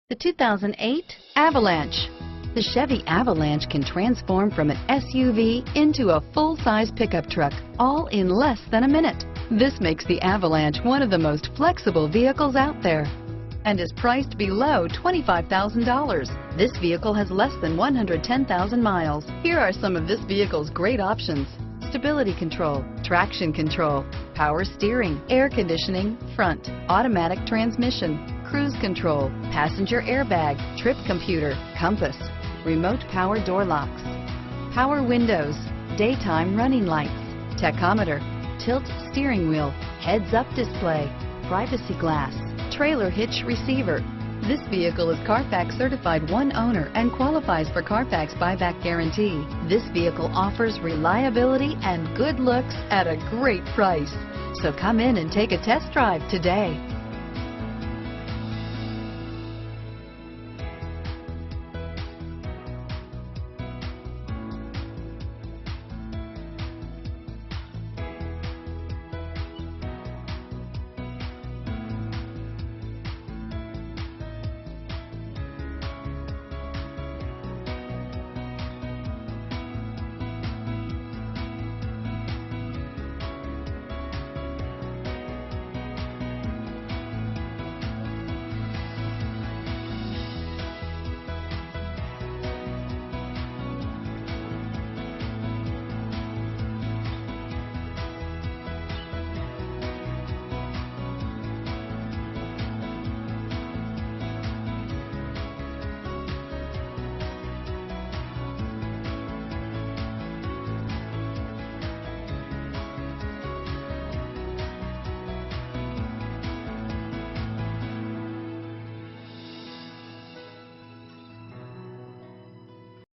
The 2008 Avalanche. The Chevy Avalanche can transform from an SUV into a full-size pickup truck, all in less than a minute. This makes the Avalanche one of the most flexible vehicles out there and is priced below $25,000. This vehicle has less than 110,000 miles. Here are some of this vehicle's great options: stability control, traction control, power steering, air conditioning, front, automatic transmission, cruise control, passenger airbag, trip computer, compass, remote power door locks, power windows, daytime running lights, tachometer, tilt steering wheel, heads-up display, privacy glass, trailer hitch receiver. This vehicle is CARFAX certified one owner and qualifies for CARFAX buyback guarantee. This vehicle offers reliability and good looks at a great price. So come in and take a test drive today.